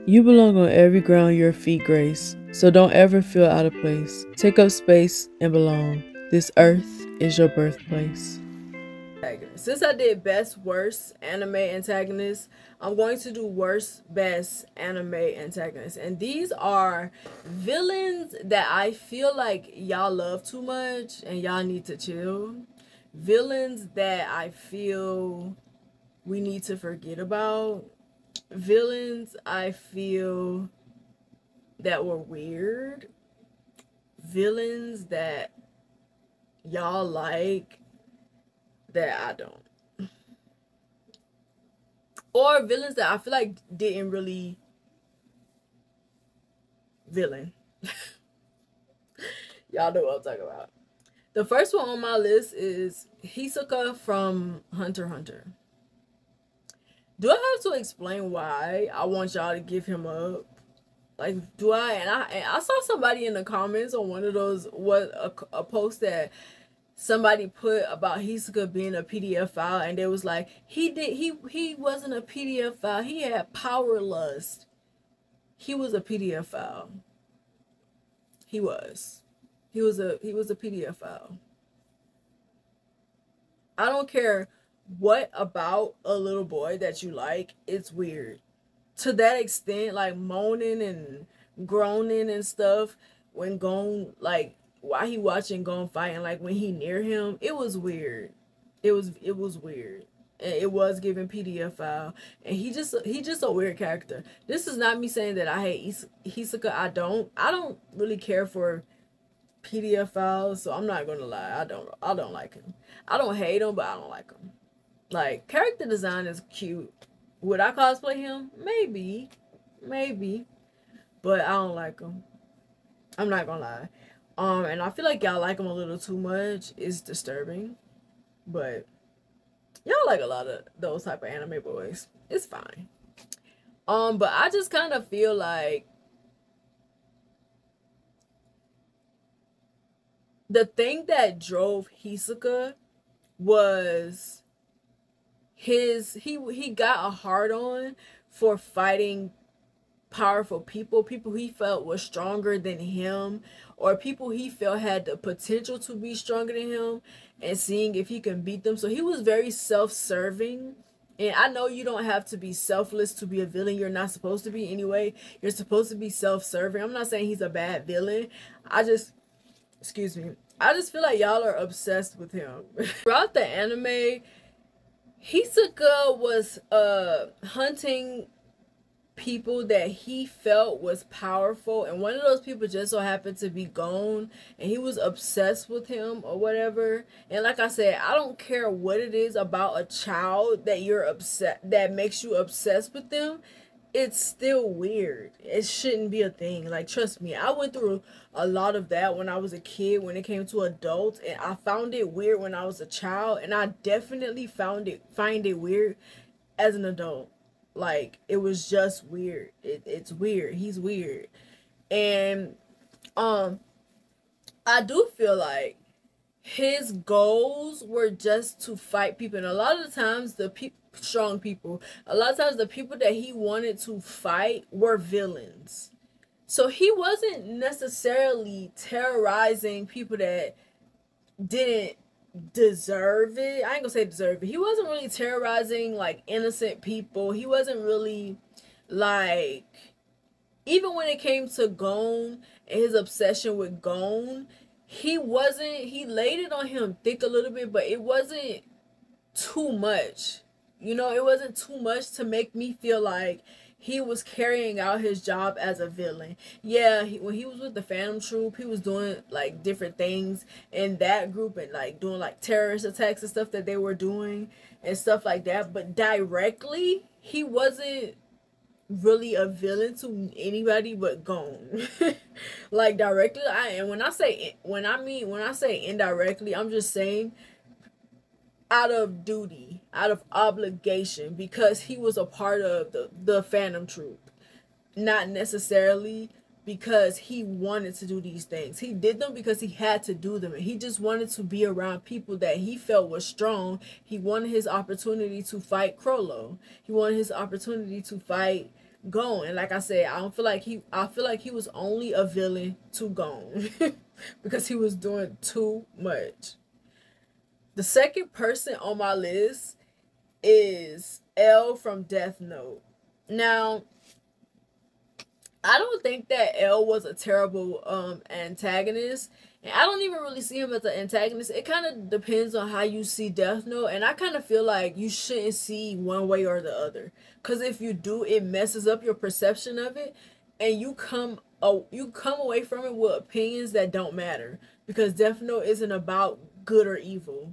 You belong on every ground your feet grace, so don't ever feel out of place. Take up space and belong. This earth is your birthplace. Since I did best worst anime antagonists, I'm going to do worst best anime antagonists. And these are villains that I feel like y'all love too much and y'all need to chill. Villains that I feel we need to forget about. Villains I feel that were weird. Villains that y'all like that I don't. Or villains that I feel like didn't really villain. Y'all know what I'm talking about. The first one on my list is Hisoka from Hunter x Hunter. Do I have to explain why I want y'all to give him up? Like, do I? And I saw somebody in the comments on one of those, a post that somebody put about Hisoka being a PDF file, and they was like, he wasn't a PDF file. He had power lust. He was a PDF file. He was a PDF file. I don't care what about a little boy that you like, it's weird. To that extent, like moaning and groaning and stuff when Gon, like while he watching Gon fighting, like when he near him, it was weird. It was weird. And it was giving PDF file. And he just a weird character. This is not me saying that I hate Hisoka. I don't really care for PDF files, so I'm not gonna lie. I don't like him. I don't hate him, but I don't like him. Like, character design is cute. Would I cosplay him? Maybe. But I don't like him. I'm not gonna lie. And I feel like y'all like him a little too much. It's disturbing. But y'all like a lot of those type of anime boys. It's fine. But I just kind of feel like the thing that drove Hisoka was he got a hard on for fighting powerful people he felt was stronger than him, or people he felt had the potential to be stronger than him, and seeing if he can beat them. So he was very self-serving. And I know you don't have to be selfless to be a villain. You're not supposed to be anyway. You're supposed to be self-serving. I'm not saying he's a bad villain. I just feel like y'all are obsessed with him. Throughout the anime, Hisoka was hunting people that he felt was powerful, and one of those people just so happened to be Gon, and he was obsessed with him or whatever. And like I said, I don't care what it is about a child that makes you obsessed with them. It's still weird. It shouldn't be a thing. Like, trust me, I went through a lot of that when I was a kid, when it came to adults, and I found it weird when I was a child, and I definitely find it weird as an adult. Like, it was just weird. It's weird. He's weird. And I do feel like his goals were just to fight people, and a lot of the times strong people, a lot of times the people that he wanted to fight were villains. So he wasn't necessarily terrorizing people that didn't deserve it. I ain't gonna say deserve it. He wasn't really terrorizing like innocent people. He wasn't really like, even when it came to Gon and his obsession with Gon, he laid it on him thick a little bit, but it wasn't too much. You know, it wasn't too much to make me feel like he was carrying out his job as a villain. Yeah, when he was with the Phantom Troop, he was doing like different things in that group, and like doing like terrorist attacks and stuff that they were doing and stuff like that. But directly, he wasn't really a villain to anybody but Gon. Like, directly, when I say indirectly, I'm just saying out of duty, out of obligation, because he was a part of the Phantom Troop, not necessarily because he wanted to do these things. He did them because he had to do them, and he just wanted to be around people that he felt was strong. He wanted his opportunity to fight Crollo. He wanted his opportunity to fight Gon. And like I said, I feel like he was only a villain to Gon because he was doing too much. The second person on my list is L from Death Note. Now, I don't think that L was a terrible antagonist. And I don't even really see him as an antagonist. It kind of depends on how you see Death Note. And I kind of feel like you shouldn't see one way or the other. Because if you do, it messes up your perception of it. And you come away from it with opinions that don't matter. Because Death Note isn't about good or evil.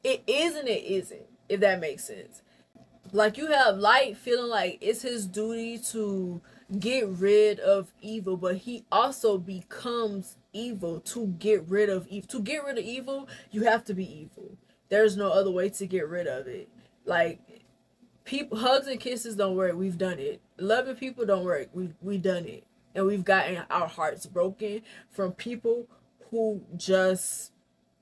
It is and it isn't, if that makes sense. Like, you have Light feeling like it's his duty to get rid of evil, but he also becomes evil to get rid of evil. To get rid of evil, you have to be evil. There's no other way to get rid of it. Like, people, hugs and kisses don't work. We've done it. Loving people don't work. We've done it, and we've gotten our hearts broken from people who just,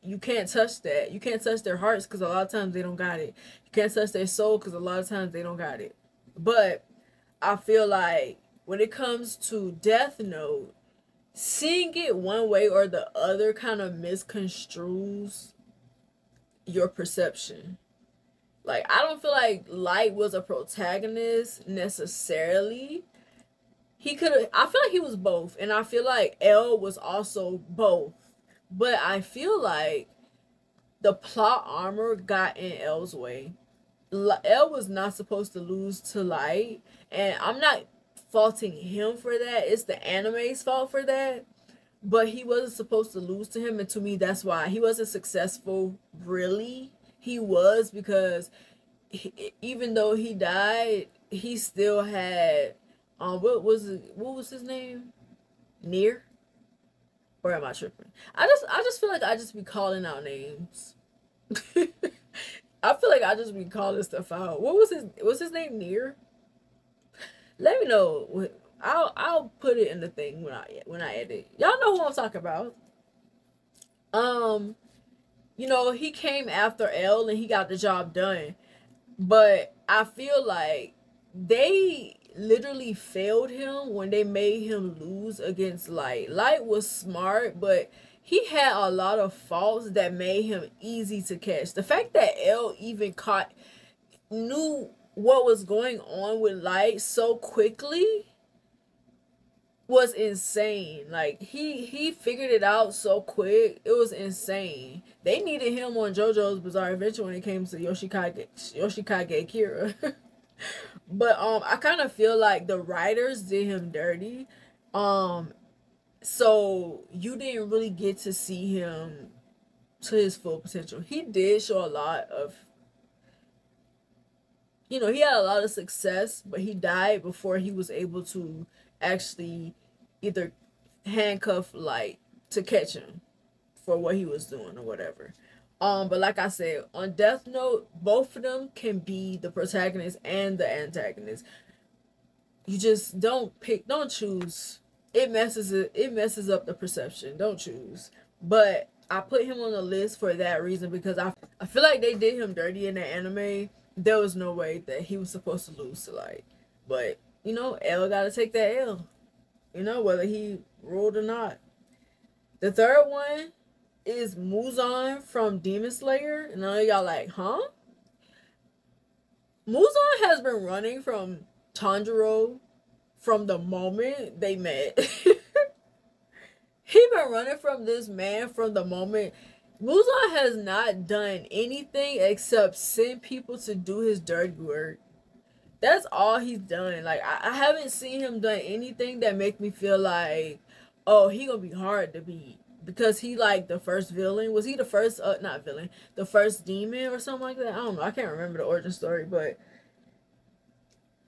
you can't touch that. You can't touch their hearts because a lot of times they don't got it. You can't touch their soul because a lot of times they don't got it. But I feel like when it comes to Death Note, seeing it one way or the other kind of misconstrues your perception. Like, I don't feel like Light was a protagonist necessarily. He could have, I feel like he was both. And I feel like L was also both. But I feel like the plot armor got in L's way. L was not supposed to lose to Light. And I'm not faulting him for that. It's the anime's fault for that. But he wasn't supposed to lose to him. And to me, that's why he wasn't successful, really. He was, because even though he died, he still had, what was his name? Near? Or am I tripping? I just feel like I just be calling out names. I feel like I just be calling stuff out. Was his name Near? Let me know. I'll put it in the thing when I edit. Y'all know who I'm talking about. You know, he came after L and he got the job done. But I feel like they literally failed him when they made him lose against Light. Light was smart, but he had a lot of faults that made him easy to catch. The fact that L even knew what was going on with Light so quickly was insane. Like, he figured it out so quick. It was insane. They needed him on JoJo's Bizarre Adventure when it came to Yoshikage Kira. But I kind of feel like the writers did him dirty. So you didn't really get to see him to his full potential. He did show a lot of, you know, he had a lot of success, but he died before he was able to actually either handcuff Light to catch him for what he was doing or whatever. But like I said, on Death Note, both of them can be the protagonist and the antagonist. You just don't choose. It messes up the perception. Don't choose. But I put him on the list for that reason, because I feel like they did him dirty in the anime. There was no way that he was supposed to lose to Light. But, you know, L gotta take that L. You know, whether he ruled or not. The third one is Muzan from Demon Slayer. And I know y'all like, huh? Muzan has been running from Tanjiro from the moment they met. He been running from this man from the moment. Muzan has not done anything except send people to do his dirty work. That's all he's done. Like, I haven't seen him done anything that make me feel like, oh, he gonna be hard to beat. Because he, like, the first villain. Was he the first, not villain, the first demon or something like that? I don't know. I can't remember the origin story, but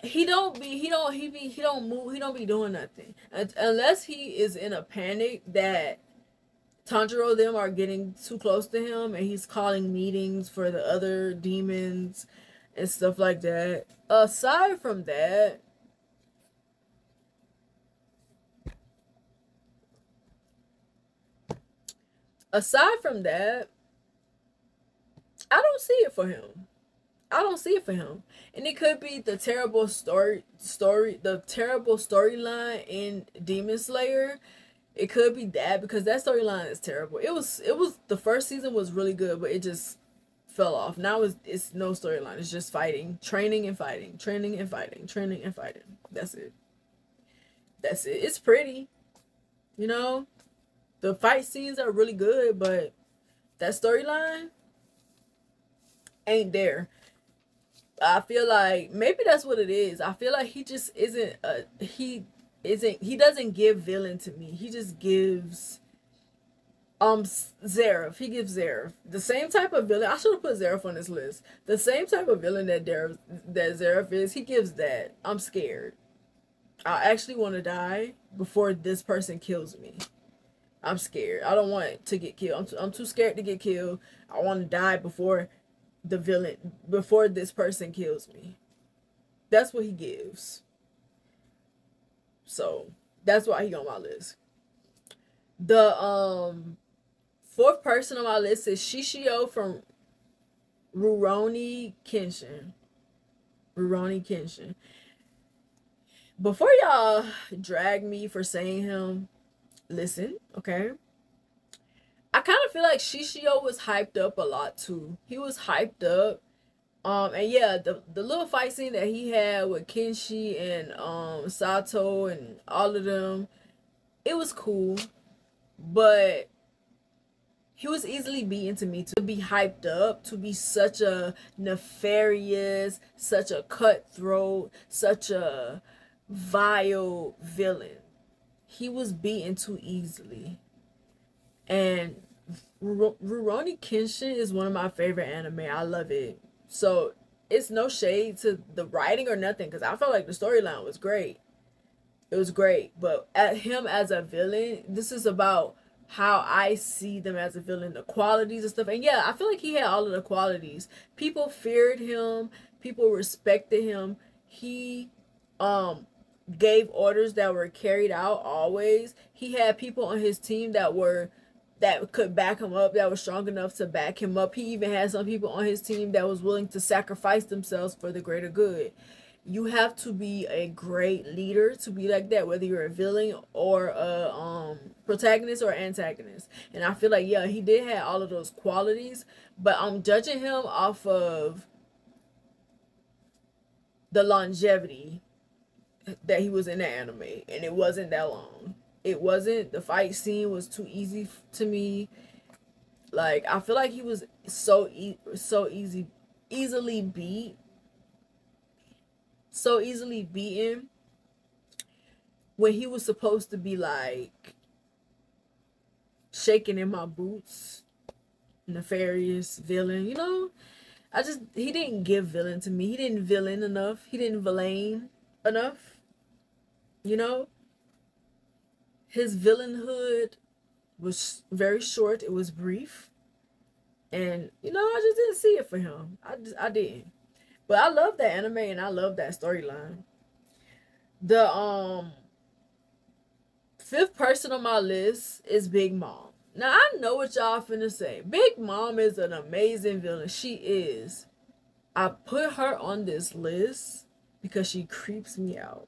he don't be doing nothing. Unless he is in a panic that Tanjiro them are getting too close to him and he's calling meetings for the other demons and stuff like that. Aside from that, I don't see it for him. I don't see it for him. And it could be the terrible the terrible storyline in Demon Slayer. It could be that, because that storyline is terrible. It was the first season was really good, but it just fell off. Now it's no storyline. It's just fighting, training and fighting, training and fighting, training and fighting. That's it. That's it. It's pretty, you know. The fight scenes are really good, but that storyline ain't there. I feel like maybe that's what it is. I feel like he just isn't he doesn't give villain to me. He just gives Zeref. He gives Zeref the same type of villain. I should have put Zeref on this list. The same type of villain that Zeref is. He gives that. I'm scared. I actually want to die before this person kills me. I'm scared. I don't want to get killed. I'm too scared to get killed. I want to die before before this person kills me. That's what he gives. So that's why he on my list. The fourth person on my list is Shishio from Rurouni Kenshin. Rurouni Kenshin. Before y'all drag me for saying him, listen, okay? I kind of feel like Shishio was hyped up a lot too. He was hyped up. And yeah, the little fight scene that he had with Kenshi and Sato and all of them, it was cool. But he was easily beaten to me. To be hyped up, to be such a nefarious, such a cutthroat, such a vile villain. He was beaten too easily. And Rurouni Kenshin is one of my favorite anime. I love it. So it's no shade to the writing or nothing, because I felt like the storyline was great. It was great. But at him as a villain, this is about how I see them as a villain, the qualities and stuff. And yeah, I feel like he had all of the qualities. People feared him. People respected him. He gave orders that were carried out always. He had people on his team that could back him up, that was strong enough to back him up. He even had some people on his team that was willing to sacrifice themselves for the greater good. You have to be a great leader to be like that, whether you're a villain or a protagonist or antagonist. And I feel like, yeah, he did have all of those qualities, but I'm judging him off of the longevity that he was in the anime, and it wasn't that long. It wasn't. The fight scene was too easy to me. Like, I feel like he was easily beaten when he was supposed to be like shaking in my boots, nefarious villain, you know. He didn't give villain to me. He didn't villain enough. He didn't villain enough, you know. His villainhood was very short. It was brief. And, you know, I just didn't see it for him. I didn't. But I love that anime and I love that storyline. The fifth person on my list is Big Mom. Now, I know what y'all finna say. Big Mom is an amazing villain. She is. I put her on this list because she creeps me out.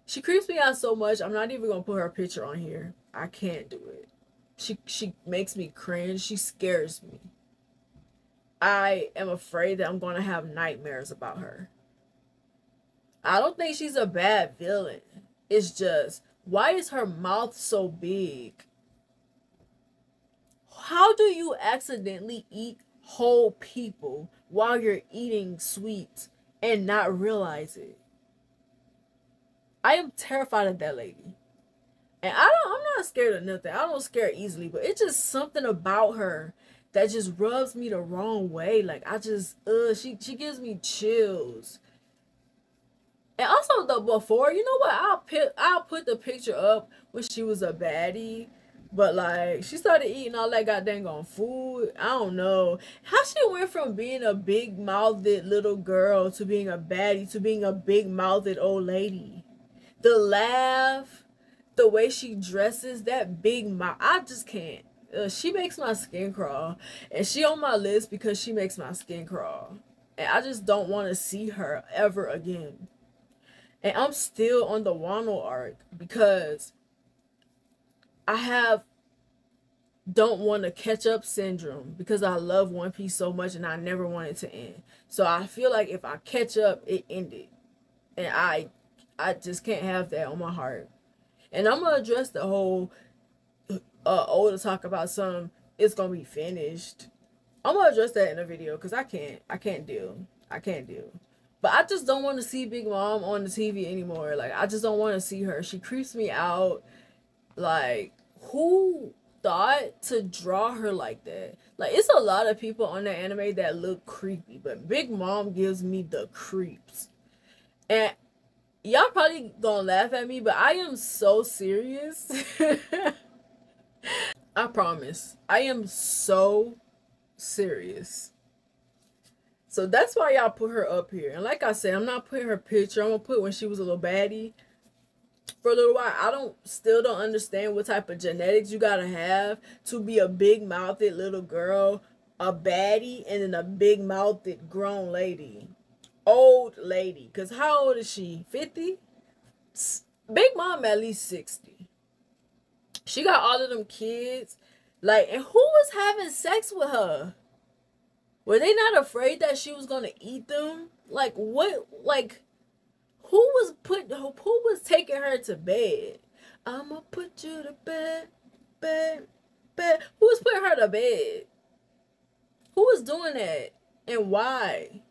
She creeps me out so much, I'm not even going to put her picture on here. I can't do it. She makes me cringe. She scares me. I am afraid that I'm going to have nightmares about her. I don't think she's a bad villain. It's just, why is her mouth so big? How do you accidentally eat whole people while you're eating sweets and not realize it? I am terrified of that lady. And I'm not scared of nothing. I don't scare easily, but it's just something about her that just rubs me the wrong way. Like, she gives me chills. And also, before, you know what? I'll put the picture up when she was a baddie. But, like, she started eating all that goddamn food. I don't know. How she went from being a big-mouthed little girl to being a baddie to being a big-mouthed old lady. The laugh, the way she dresses, that big mouth. I just can't. She makes my skin crawl. And she on my list because she makes my skin crawl. And I just don't want to see her ever again. And I'm still on the Wano arc because I have don't want to catch up syndrome because I love One Piece so much and I never want it to end. So I feel like if I catch up, it ended. And I just can't have that on my heart. And I'm gonna address the whole Oda talk about some it's gonna be finished. I'm gonna address that in a video because I can't deal. But I just don't want to see Big Mom on the TV anymore. Like, I just don't want to see her. She creeps me out. Like, who thought to draw her like that? Like, it's a lot of people on that anime that look creepy, but Big Mom gives me the creeps. And y'all probably gonna laugh at me, but I am so serious. I promise. I am so serious. So that's why y'all put her up here. And like I said, I'm not putting her picture. I'm gonna put when she was a little baddie. For a little while, I still don't understand what type of genetics you gotta have to be a big mouthed little girl, a baddie, and then a big mouthed grown lady. Old lady. Cause how old is she? 50? Big Mom at least 60. She got all of them kids. Like, and who was having sex with her? Were they not afraid that she was gonna eat them? Like, what? Like, who was taking her to bed? I'ma put you to bed, bed. Who was putting her to bed? Who was doing that? And why?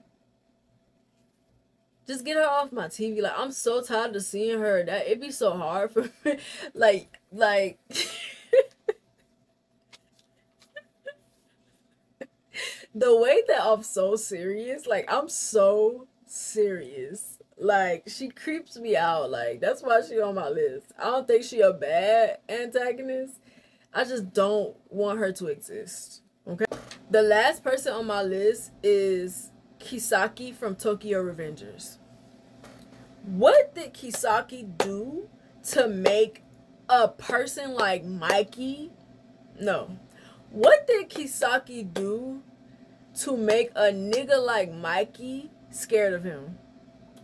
Just get her off my TV. Like, I'm so tired of seeing her. That it'd be so hard for me. like the way that I'm so serious, like, I'm so serious. Like, she creeps me out. Like, that's why she on my list. I don't think she a bad antagonist. I just don't want her to exist. Okay? The last person on my list is Kisaki from Tokyo Revengers. What did Kisaki do to make a person like Mikey? No. What did Kisaki do to make a nigga like Mikey scared of him?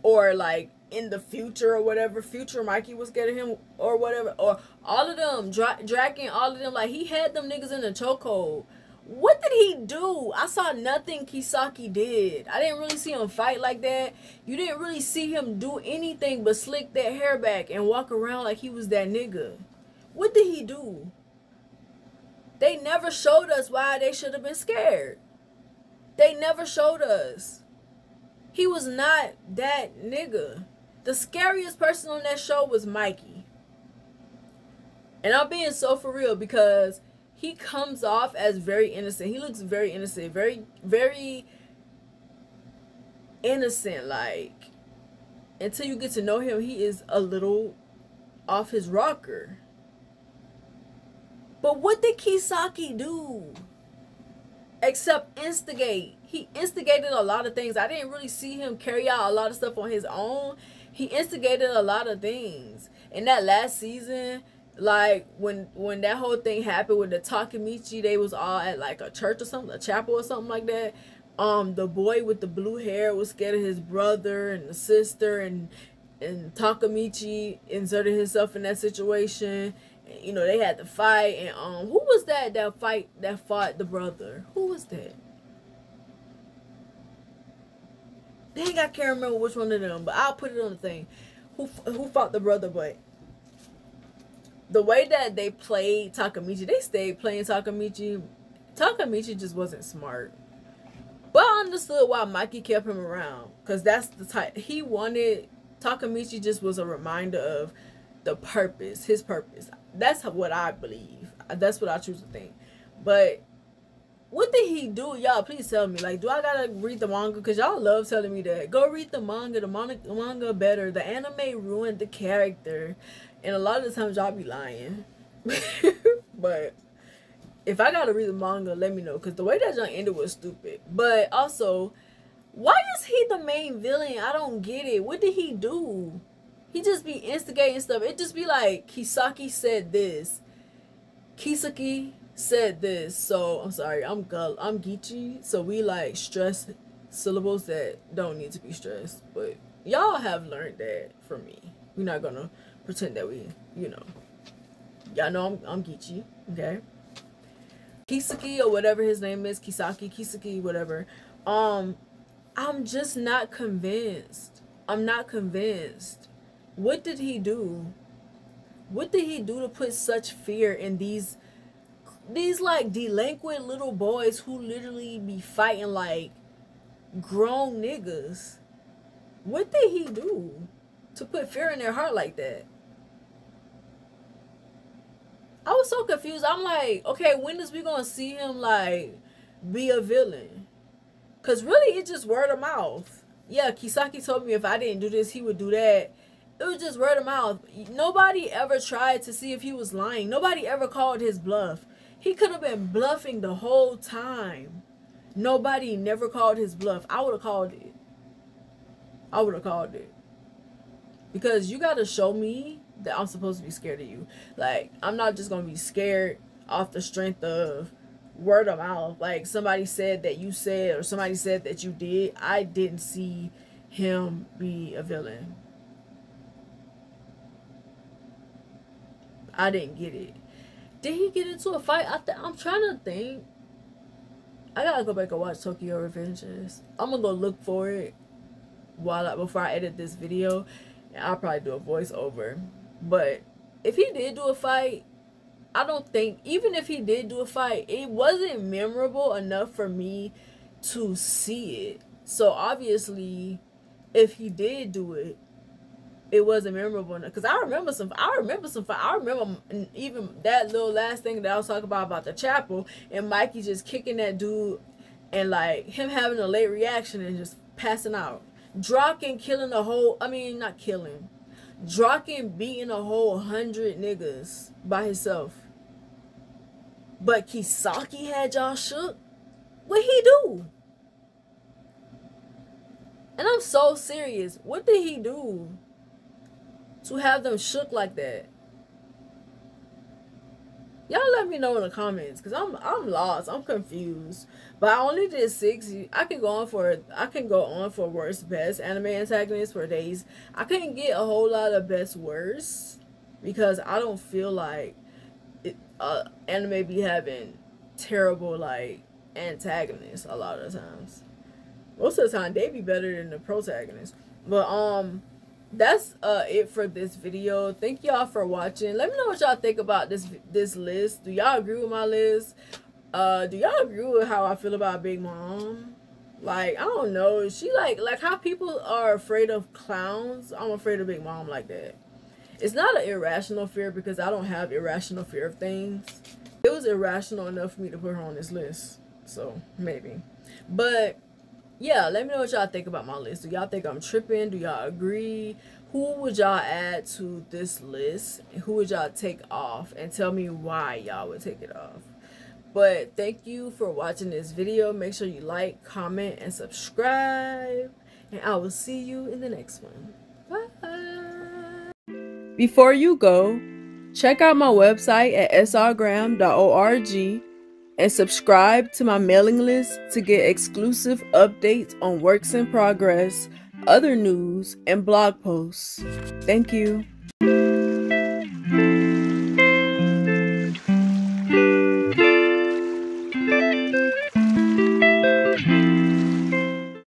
Or like in the future or whatever, future Mikey was scared of him or whatever. Or all of them, dragging all of them. Like, he had them niggas in the chokehold. What did he do? I saw nothing Kisaki did. I didn't really see him fight like that. You didn't really see him do anything but slick that hair back and walk around like he was that nigga. What did he do? They never showed us why they should have been scared. They never showed us. He was not that nigga. The scariest person on that show was Mikey. And I'm being so for real because he comes off as very innocent. He looks very innocent. Very, very innocent. Like, until you get to know him, he is a little off his rocker. But what did Kisaki do? Except instigate. He instigated a lot of things. I didn't really see him carry out a lot of stuff on his own. He instigated a lot of things. In that last season, like when that whole thing happened with the Takemichi, they was all at like a church or something, a chapel or something like that. The boy with the blue hair was scared of his brother and the sister, and Takemichi inserted himself in that situation. You know, they had to fight, and who was that fought the brother? Who was that? Dang, I can't remember which one of them, but I'll put it on the thing. Who fought the brother? But the way that they played Takemichi, they stayed playing Takemichi. Takemichi just wasn't smart. But I understood why Mikey kept him around, because that's the type he wanted. Takemichi just was a reminder of the purpose, his purpose. That's what I believe. That's what I choose to think. But what did he do? Y'all, please tell me. Like, do I gotta read the manga? Because y'all love telling me that. Go read the manga. The manga better. The anime ruined the character. And a lot of the times y'all be lying. But if I gotta read the manga, let me know. Because the way that y'all ended was stupid. But also, why is he the main villain? I don't get it. What did he do? He just be instigating stuff. It just be like, Kisaki said this. Kisaki said this. So, I'm sorry. I'm Geechee. So, we like stress syllables that don't need to be stressed. But y'all have learned that from me. We're not gonna pretend that we, you know. Y'all know I'm geeky, okay? Kisaki or whatever his name is, Kisaki, whatever. I'm just not convinced. I'm not convinced. What did he do? What did he do to put such fear in these like delinquent little boys who literally be fighting like grown niggas? What did he do to put fear in their heart like that? I was so confused. I'm like, okay, when is we gonna see him like be a villain? Cause really it's just word of mouth. Yeah, Kisaki told me if I didn't do this, he would do that. It was just word of mouth. Nobody ever tried to see if he was lying. Nobody ever called his bluff. He could have been bluffing the whole time. Nobody never called his bluff. I would have called it. I would have called it. Because you got to show me that I'm supposed to be scared of you. Like, I'm not just going to be scared off the strength of word of mouth. Like, somebody said that you said, or somebody said that you did. I didn't see him be a villain. I didn't get it. Did he get into a fight? I'm trying to think. I gotta go back and watch Tokyo Revengers. I'm gonna go look for it before I edit this video. And I'll probably do a voiceover. But if he did do a fight, I don't think, even if he did do a fight, it wasn't memorable enough for me to see it. So obviously, if he did do it, it wasn't memorable enough. Because I remember even that little last thing that I was talking about the chapel, and Mikey just kicking that dude, and like him having a late reaction and just passing out. Draken killing a whole, not killing. Draken beating a whole 100 niggas by himself. But Kisaki had y'all shook? What he do? And I'm so serious. What did he do to have them shook like that? Y'all let me know in the comments, because I'm lost. I'm confused. But I only did 6. I can go on for worst best anime antagonist for days. I couldn't get a whole lot of best worst because I don't feel like anime be having terrible like antagonists a lot of the times. Most of the time they be better than the protagonists. But that's it for this video. Thank y'all for watching. Let me know what y'all think about this list. Do y'all agree with my list? Do y'all agree with how I feel about Big Mom? Like, I don't know. She like how people are afraid of clowns. I'm afraid of Big Mom like that. It's not an irrational fear because I don't have irrational fear of things. It was irrational enough for me to put her on this list. So, maybe. But yeah, let me know what y'all think about my list. Do y'all think I'm tripping? Do y'all agree? Who would y'all add to this list? And who would y'all take off? And tell me why y'all would take it off. But thank you for watching this video. Make sure you like, comment, and subscribe. And I will see you in the next one. Bye. Before you go, check out my website at srgrahamwrites.org. and subscribe to my mailing list to get exclusive updates on works in progress, other news, and blog posts. Thank you.